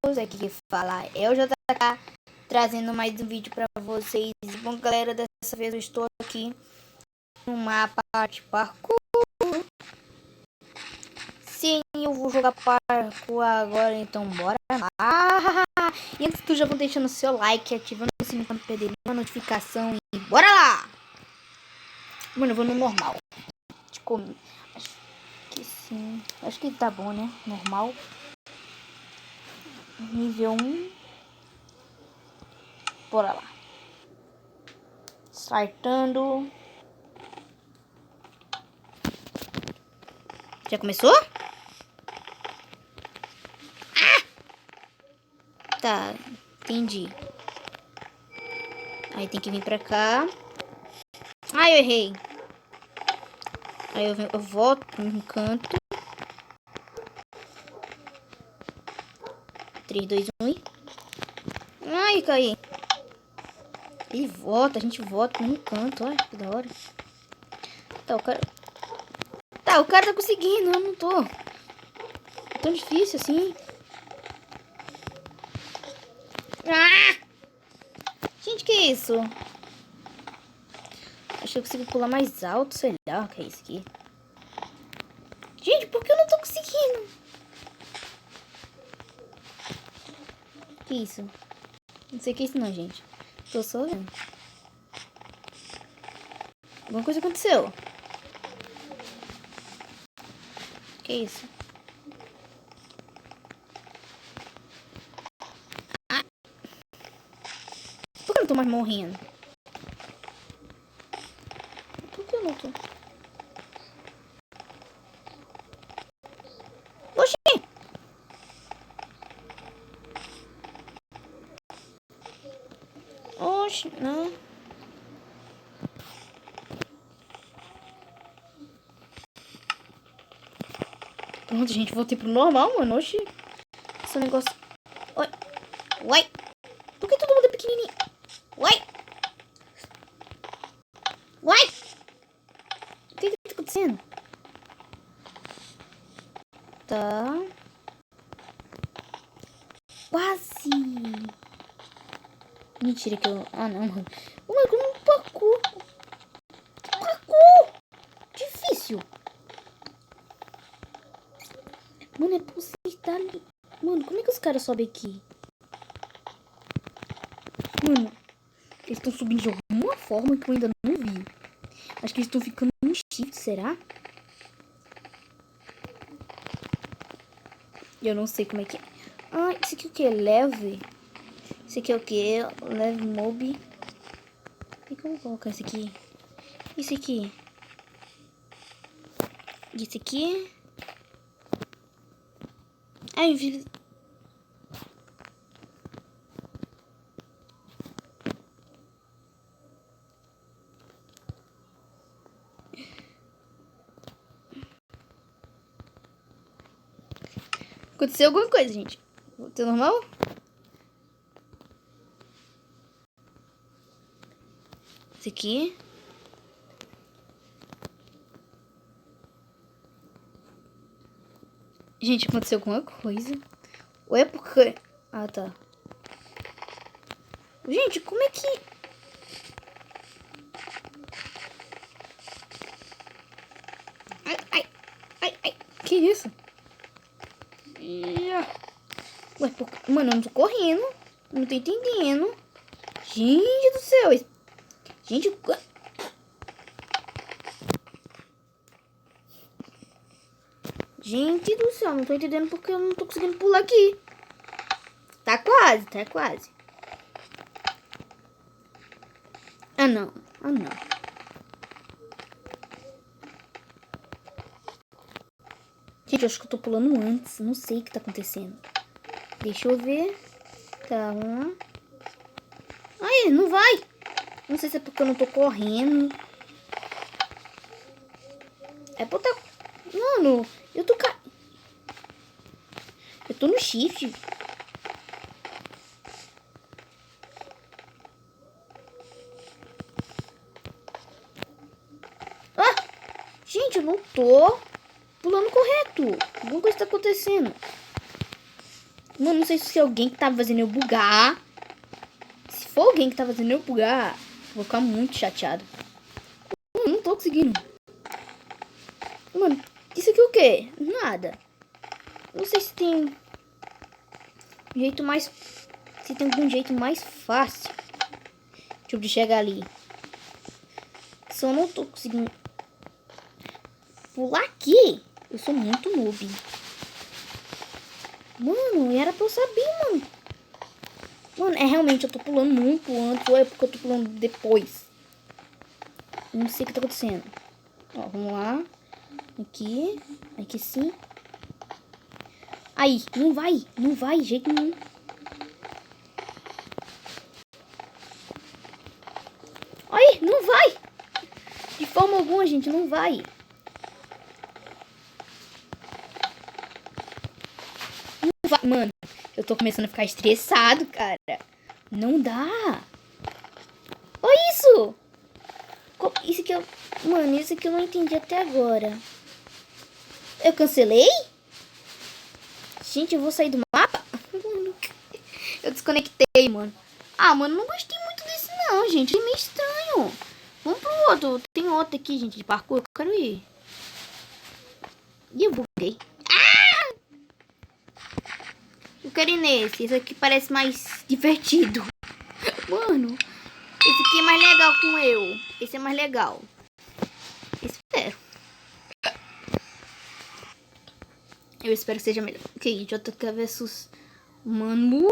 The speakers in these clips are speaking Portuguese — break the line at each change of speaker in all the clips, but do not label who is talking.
aqui que fala eu já tá trazendo mais um vídeo pra vocês. Bom, galera, dessa vez eu estou aqui no mapa de parkour. Sim, eu vou jogar parkour agora, então bora lá. E antes tu já vou deixando o seu like, ativando o sininho pra não perder nenhuma notificação e bora lá! Mano, eu vou no normal. Acho que sim. Acho que tá bom, né? Normal. Nível 1. Bora lá. Startando. Já começou? Ah! Tá, entendi. Aí tem que vir pra cá. Ai, eu errei. Aí eu volto no canto. 3, 2, 1. Ai, caí. Ele volta, a gente volta no canto. Olha que da hora. Tá, o cara tá conseguindo, eu não tô. É tão difícil assim. Ah! Gente, que é isso? Acho que eu consigo pular mais alto, sei lá o que é isso aqui. Gente, por que eu não tô conseguindo? Que isso? Não sei o que é isso não, gente. Tô só vendo. Alguma coisa aconteceu. Que isso? Ah! Por que eu não tô mais morrendo? Por que eu não tô? Oxi! Oxi, não. Pronto, gente, voltei pro normal, mano. Oxi. Esse negócio... Oi. Uai. Por que todo mundo é pequenininho? Uai. Uai. O que tá acontecendo? Tá. Quase. Mentira que eu... Ah, não, mano. Mano, como um parkour. Parkour. Difícil. Mano, é pra você estar ali. Mano, como é que os caras sobem aqui? Mano, eles estão subindo de alguma forma que eu ainda não vi. Acho que eles estão ficando no shift, será? Eu não sei como é que é. Ah, isso aqui é o que? Leve? Isso aqui é o que? Leve mob. E como colocar isso aqui? Isso aqui. Isso aqui. Ai, vi. Aconteceu alguma coisa, gente. Voltou normal? Isso aqui. Gente, aconteceu alguma coisa. Ou é porque... Ah, tá. Gente, como é que... Ai, ai, ai, ai. Que isso? Ué, mano, eu não tô correndo. Não tô entendendo. Gente do céu. Gente... Gente do céu, não tô entendendo porque eu não tô conseguindo pular aqui. Tá quase, tá quase. Ah, não. Ah, não. Gente, eu acho que eu tô pulando antes. Não sei o que tá acontecendo. Deixa eu ver. Tá, vamos lá. Ai, não vai. Não sei se é porque eu não tô correndo. É porque... Mano, eu tô... Eu tô no shift. Ah! Gente, eu não tô pulando correto. Alguma coisa tá acontecendo. Mano, não sei se é alguém que tá fazendo eu bugar. Se for alguém que tá fazendo eu bugar, vou ficar muito chateado. Mano, não tô conseguindo. Mano, isso aqui é o quê? Nada. Não sei se tem um jeito mais... Se tem algum jeito mais fácil. Tipo, de chegar ali. Só não tô conseguindo pular aqui. Eu sou muito noob. Mano, era pra eu saber, mano. Mano, é realmente, eu tô pulando muito antes. Ou é porque eu tô pulando depois. Não sei o que tá acontecendo. Ó, vamos lá. Aqui. Aqui sim. Aí, não vai. Não vai, de jeito nenhum. Aí, não vai. De forma alguma, gente, não vai. Não vai. Mano, eu tô começando a ficar estressado, cara. Não dá. Olha isso. Isso aqui eu... Mano, isso aqui eu não entendi até agora. Eu cancelei? Gente, eu vou sair do mapa? Eu desconectei, mano. Ah, mano, não gostei muito desse não, gente. É meio estranho. Vamos pro outro. Tem outro aqui, gente, de parkour. Eu quero ir. Ih, eu buguei. Ah! Eu quero ir nesse. Esse aqui parece mais divertido. Mano, esse aqui é mais legal com eu. Esse é mais legal. Espero. Eu espero que seja melhor. Ok, JK versus Mano.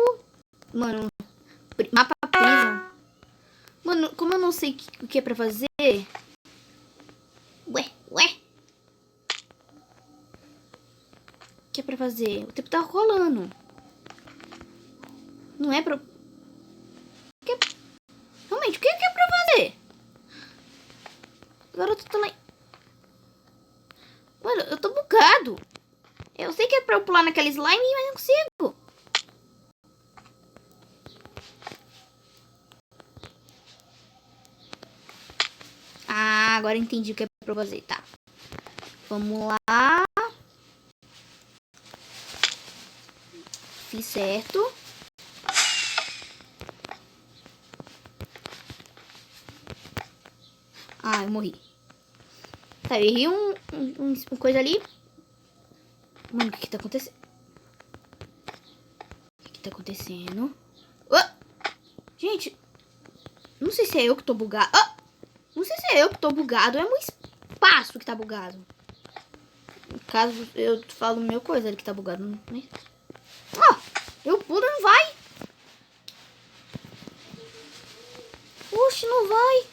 Mano. Mapa prison. Mano, como eu não sei o que é pra fazer. Ué. O que é pra fazer? O tempo tá rolando. Não é pra... Realmente, o que é pra fazer? O garoto tá lá... Mano, eu tô bugado. Eu sei que é pra eu pular naquela slime, mas não consigo. Ah, agora entendi o que é pra fazer. Tá. Vamos lá. Fiz certo. Ah, eu morri. Tá, eu errei uma coisa ali. Mano, o que tá acontecendo? O que tá acontecendo? Oh! Gente, não sei se é eu que tô bugado. Oh! Não sei se é eu que tô bugado ou é meu espaço que tá bugado. No caso, eu falo meu coisa, ele que tá bugado. Né? Ó, eu pulo e não vai. Oxe, não vai.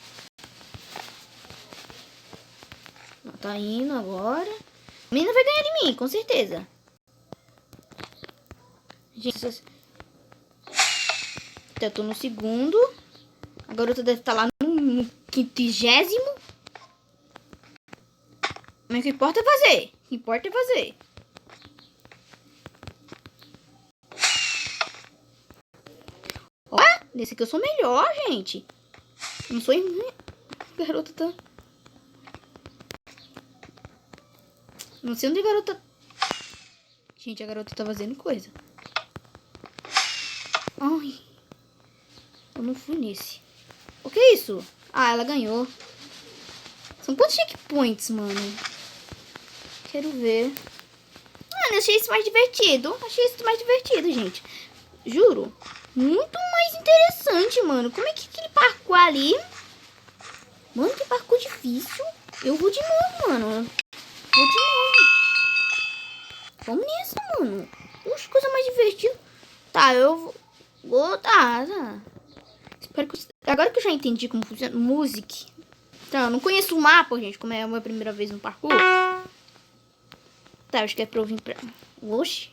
Não, tá indo agora. A menina vai ganhar de mim, com certeza. Gente, eu tô no segundo. A garota deve estar lá no 50º. Mas o que importa é fazer. O que importa é fazer. Ó, nesse aqui eu sou melhor, gente. Não sou... A garota tá... Não sei onde a garota... Gente, a garota tá fazendo coisa. Ai. Eu não fui nesse. O que é isso? Ah, ela ganhou. São quantos checkpoints, mano? Quero ver. Mano, eu achei isso mais divertido. Achei isso mais divertido, gente. Juro. Muito mais interessante, mano. Como é que aquele parkour ali... Mano, que parkour difícil. Eu vou de novo, mano. Vou de novo. Vamos nessa, mano. Puxa, coisa mais divertida. Tá, eu vou... Tá. Espero que... Agora que eu já entendi como funciona Music. Tá, eu não conheço o mapa, gente. Como é a minha primeira vez no parkour. Tá, acho que é pra eu vir pra... Oxi.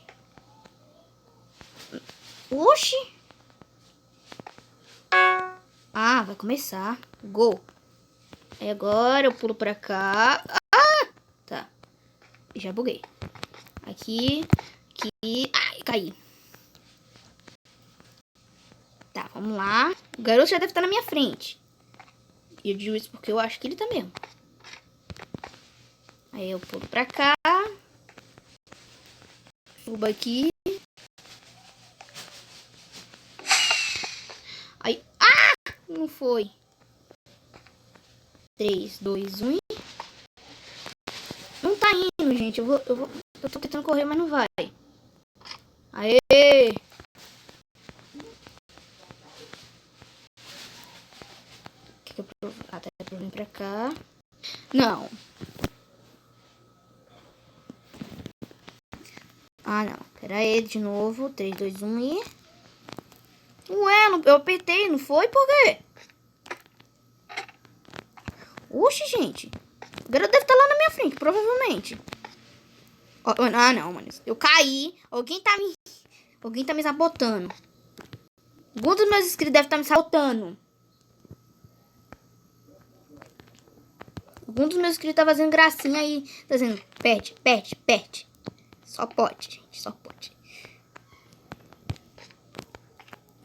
Oxi. Ah, vai começar. Go. Aí agora eu pulo pra cá. Ah! Tá. Já buguei. Aqui. Aqui. Ai, caí. Tá, vamos lá. O garoto já deve estar na minha frente. E eu digo isso porque eu acho que ele tá mesmo. Aí eu pulo pra cá. Subo aqui. não foi? 3, 2, 1 e... Não tá indo, gente. Eu tô tentando correr, mas não vai. Aê! Que eu até pra vir pra cá. Não. Ah, não. Pera aí, de novo. 3, 2, 1 e... Ué, eu apertei, não foi? Por quê? Oxi, gente. O garoto deve estar lá na minha frente, provavelmente. Ah, não, mano. Eu caí. Alguém tá me sabotando. Algum dos meus inscritos deve estar me sabotando. Algum dos meus inscritos tá fazendo gracinha aí. Tá dizendo, pet. Só pode, gente. Só pode.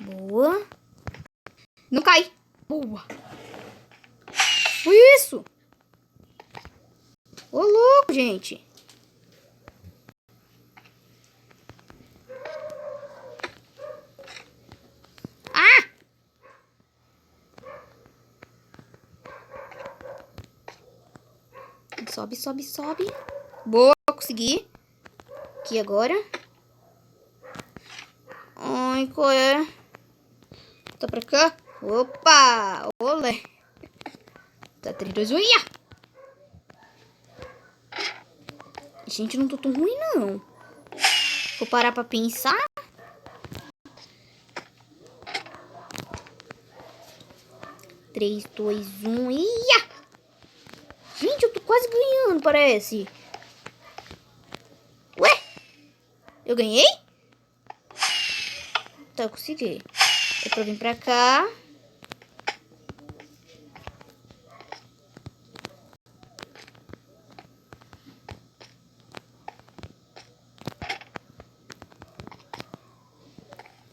Boa. Não cai. Boa. Foi isso. Ô, louco, gente. Ah! Sobe. Boa, consegui. Aqui agora. Ai, qual é? Tá pra cá? Opa! Olé! Tá 3, 2, 1, ia! Gente, não tô tão ruim, não. Vou parar pra pensar. 3, 2, 1, ia! Gente, eu tô quase ganhando, parece. Ué? Eu ganhei? Tá, eu consegui. É pra vir pra cá.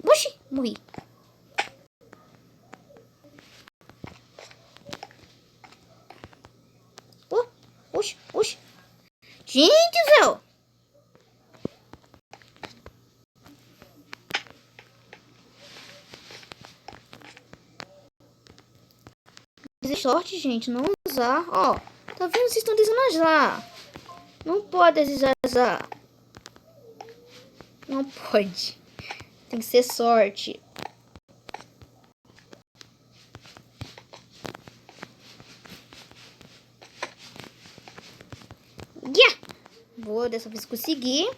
Oxi, morri. Oxi. Gente, Zé. Fazer sorte, gente, não usar. Ó, tá vendo? Vocês estão desejando azar. Não pode desejar azar. Não pode. Tem que ser sorte. Yeah! Vou dessa vez conseguir.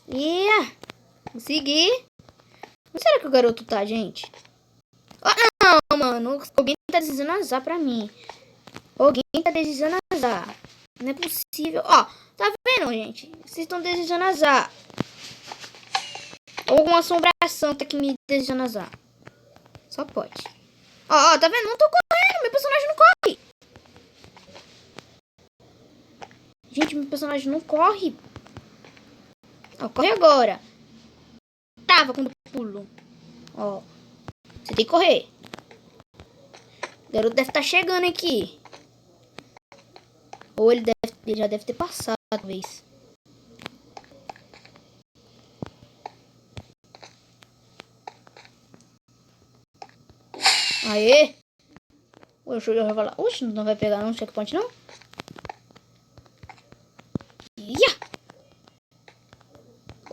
Yeah! Consegui. Onde será que o garoto tá, gente? Oh, não, mano. Alguém tá desejando azar pra mim. Alguém tá desejando azar. Não é possível. Ó, tá vendo, gente? Vocês estão desejando azar. Alguma assombração tá aqui me desejando azar. Só pode. Ó, tá vendo? Não tô correndo. Meu personagem não corre. Gente, meu personagem não corre. Ó, corre agora. Trava quando pulo. Ó. Você tem que correr. O garoto deve estar chegando aqui. Ou ele já deve ter passado, talvez. Aê! Oxe, eu já vou lá. Oxe, não vai pegar não checkpoint, não? Ia!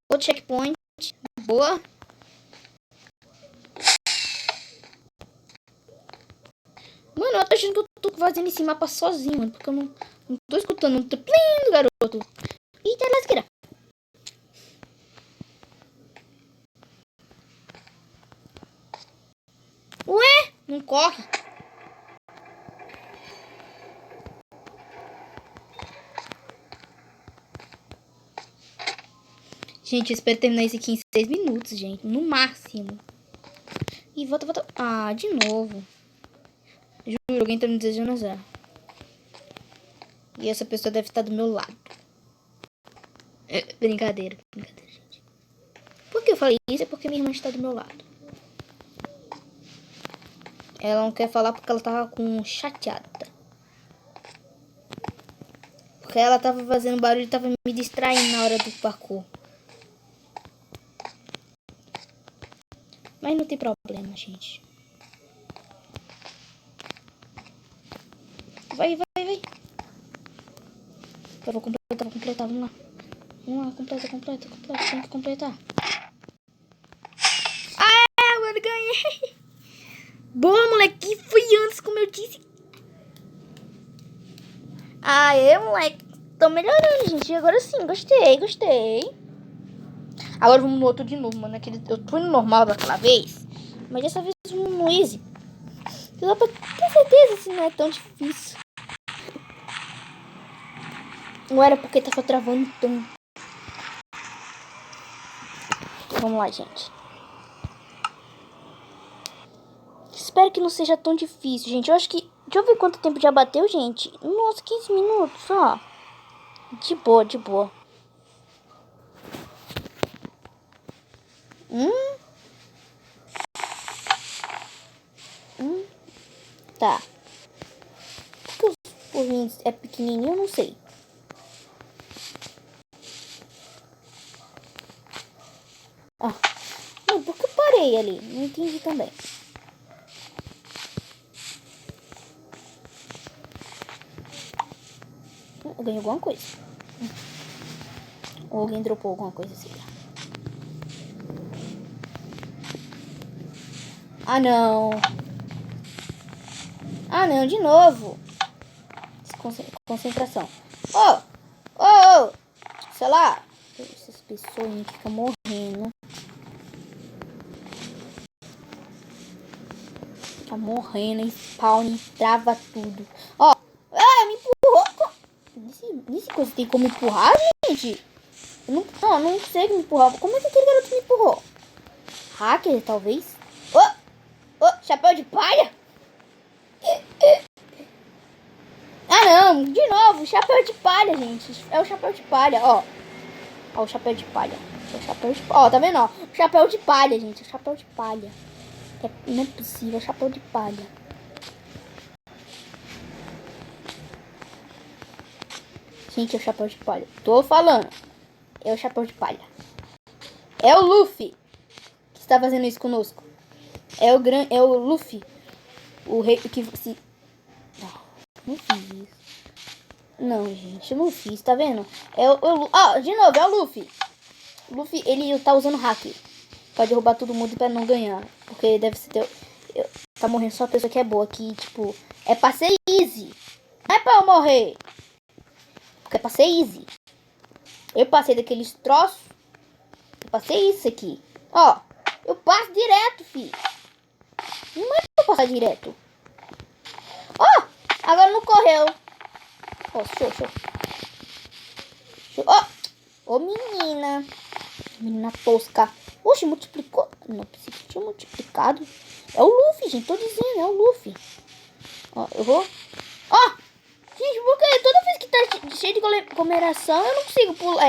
Outro checkpoint. Boa. Mano, eu tô achando que eu tô fazendo esse mapa sozinho, mano. Porque eu não tô escutando um triplinho do garoto. Eita, lasqueira. Ué? Não corre. Gente, eu espero terminar isso aqui em 6 minutos, gente. No máximo. E volta. Ah, de novo. Juro, alguém tá me desejando azar. E essa pessoa deve estar do meu lado. Brincadeira, gente. Por que eu falei isso? É porque minha irmã está do meu lado. Ela não quer falar porque ela tava chateada. Porque ela tava fazendo barulho e tava me distraindo na hora do parkour. Mas não tem problema, gente. Vai. Eu vou completar, vamos lá. Completa. Tem que completar. Ah, mano, ganhei. Boa, moleque. Fui antes, como eu disse. Aê, moleque. Tô melhorando, gente. Agora sim, gostei. Agora vamos no outro de novo, mano. Eu fui no normal daquela vez. Mas dessa vez vamos no easy. Só pra ter certeza se não é tão difícil. Não era porque tava travando tão. Vamos lá, gente. Espero que não seja tão difícil, gente. Eu acho que... Deixa eu ver quanto tempo já bateu, gente. Nossa, 15 minutos só. De boa. Tá. Por que os povinhos é pequenininho? Eu não sei. Ah. Não, por que eu parei ali? Não entendi também. Eu ganhei alguma coisa. Ou alguém dropou alguma coisa assim. Ah, não. De novo. Concentração. Oh! Sei lá. Essas pessoas que ficam morrendo. Fica morrendo, spawn, trava tudo. Me empurrou. Nesse coisa tem como empurrar, gente? Eu não sei como empurrar. Como é que aquele garoto me empurrou? Hacker, talvez? Chapéu de palha? Ah, não. De novo, chapéu de palha, gente. É o chapéu de palha, ó. Ó, o chapéu de palha. Ó, tá vendo, ó? Chapéu de palha, gente. O chapéu de palha. Não é possível, é chapéu de palha. Gente, é o chapéu de palha. Tô falando. É o chapéu de palha. É o Luffy que está fazendo isso conosco. É o Luffy. O rei que se... Não fiz isso. Não, gente, eu não fiz, tá vendo? De novo, é o Luffy. O Luffy, ele tá usando hack pra derrubar todo mundo pra não ganhar. Porque deve ser... Tá morrendo só a pessoa que é boa. Que, tipo, é pra ser easy. Não é pra eu morrer. Porque é pra ser easy. Eu passei daqueles troços. Eu passei isso aqui. Ó, eu passo direto, filho. Não é pra eu passar direto. Agora não correu. Show. Menina. Menina tosca. Oxe, multiplicou. Não pensei que tinha multiplicado. É o Luffy, gente. Tô dizendo, é o Luffy. Eu vou... gente, porque toda vez que tá cheio de aglomeração, eu não consigo pular.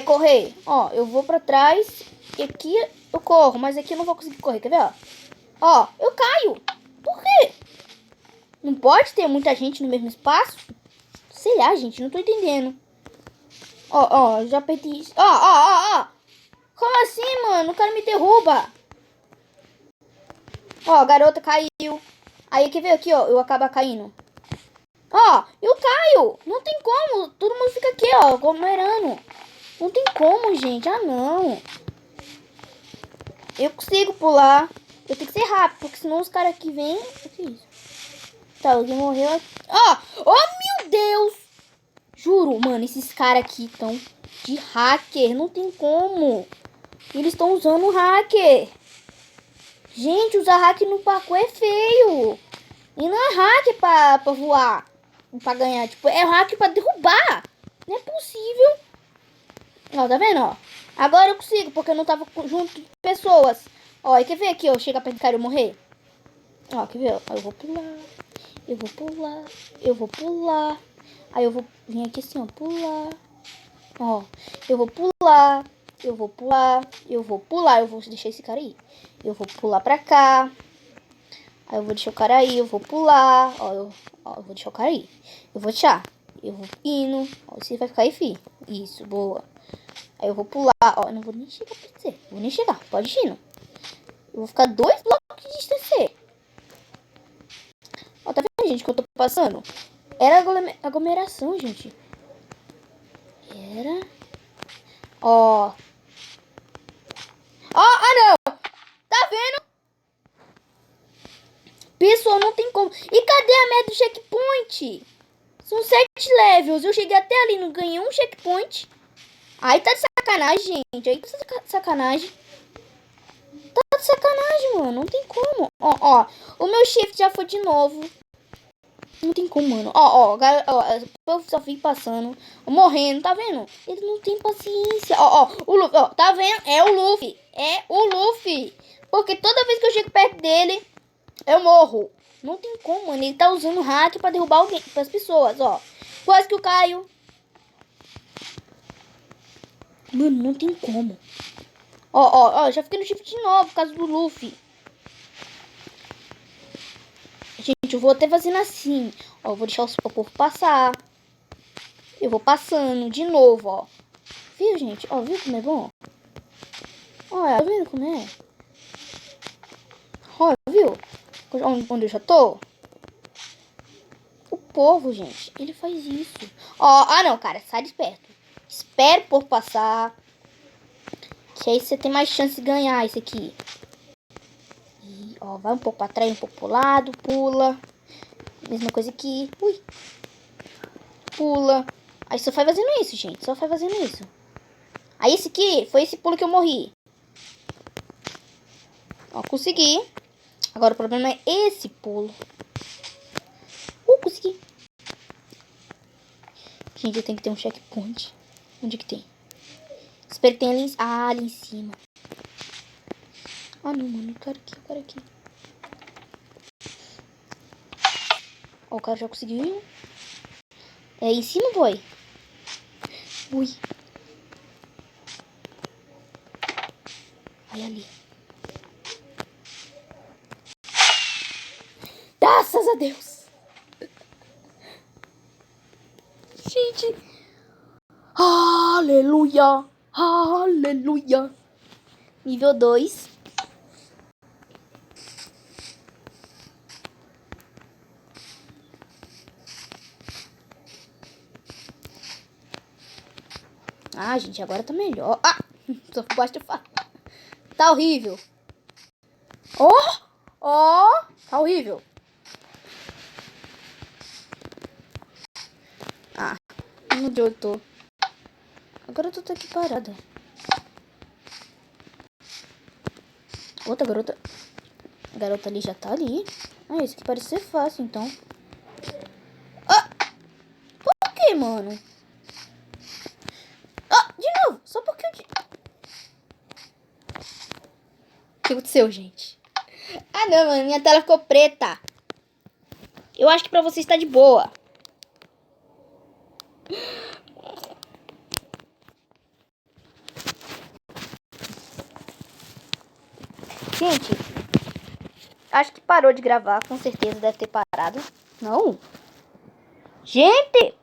Correr. Eu vou pra trás. E aqui eu corro. Mas aqui eu não vou conseguir correr. Quer ver, eu caio. Por quê? Não pode ter muita gente no mesmo espaço? Sei lá, gente. Não tô entendendo. Já perdi. Como assim, mano? O cara me derruba. A garota caiu. Aí, quer ver aqui, eu acabo caindo. Eu caio. Não tem como. Todo mundo fica aqui, aglomerando. Não tem como, gente. Não. Eu consigo pular. Eu tenho que ser rápido, porque senão os caras aqui vêm... O que é isso? Tá, alguém morreu aqui. Meu Deus! Juro, mano, esses caras aqui estão de hacker. Não tem como. Eles estão usando hacker. Gente, usar hack no parkour é feio. E não é hack pra voar. Pra ganhar. Tipo, é hack pra derrubar. Não é possível. Tá vendo, Agora eu consigo, porque eu não tava junto de pessoas. E quer ver aqui, chegar perto do cara e eu morrer? Quer ver, eu vou pular. Aí eu vou vir aqui assim, pular. Eu vou pular. Eu vou deixar esse cara aí. Eu vou pular pra cá. Aí eu vou deixar o cara aí, eu vou pular. Eu vou deixar o cara aí. Eu vou deixar. Eu vou indo. Você vai ficar aí, fi. Isso, boa. Aí eu vou pular. Eu não vou nem chegar pra você. Vou nem chegar. Pode ir indo. Eu vou ficar 2 blocos de distância. Tá gente, que eu tô passando? Era aglomeração, gente. Era... Ó. Ó, ah, não. Tá vendo? Pessoal, não tem como. E cadê a meta do checkpoint? São 7 levels. Eu cheguei até ali, não ganhei um checkpoint. Aí tá de sacanagem, gente. Aí tá de sacanagem. Tá de sacanagem, mano. Não tem como. Ó. O meu shift já foi de novo. Não tem como, mano. Ó. O povo só fica passando. Morrendo, tá vendo? Ele não tem paciência. Ó. O Luffy, ó. Tá vendo? É o Luffy. É o Luffy. Porque toda vez que eu chego perto dele, eu morro. Não tem como, mano. Ele tá usando hack pra derrubar alguém, pras pessoas, ó. Quase que eu caio. Mano, não tem como. Ó. Já fiquei no shift de novo por causa do Luffy. Gente, eu vou até fazendo assim. Ó, eu vou deixar o povo passar. Eu vou passando de novo, ó. Viu, gente? Ó, viu como é bom? Ó, tá vendo como é? Ó, viu? Onde eu já tô? O povo, gente, ele faz isso. Ó, não, cara, sai de perto. Espere por passar. Que aí você tem mais chance de ganhar isso aqui. E, ó, vai um pouco pra trás, um pouco pro lado, pula. Mesma coisa aqui. Ui. Pula. Aí só vai fazendo isso, gente. Só vai fazendo isso. Aí esse aqui, foi esse pulo que eu morri. Ó, consegui. Agora o problema é esse pulo. Consegui. Gente, eu tenho que ter um checkpoint. Onde que tem? Espero que tenha ali. Ah, ali em cima. Ah, não, mano. Eu quero aqui. Ó, o cara já conseguiu. É aí em cima, boy. Ui. Olha ali. Graças a Deus. Gente. Aleluia. Aleluia. Nível 2. Ah, gente, agora tá melhor. Ah, só basta falar. Tá horrível. Ó, tá horrível. Ah, onde eu tô? Agora eu tô aqui parada. Outra garota. A garota ali já tá ali. Ah, isso aqui parece ser fácil, então. Ah! Por que, mano? Ah, de novo. Só porque eu... O que aconteceu, gente? Ah, não, mano. Minha tela ficou preta. Eu acho que pra você está de boa. Gente, acho que parou de gravar. Com certeza deve ter parado. Não. Gente!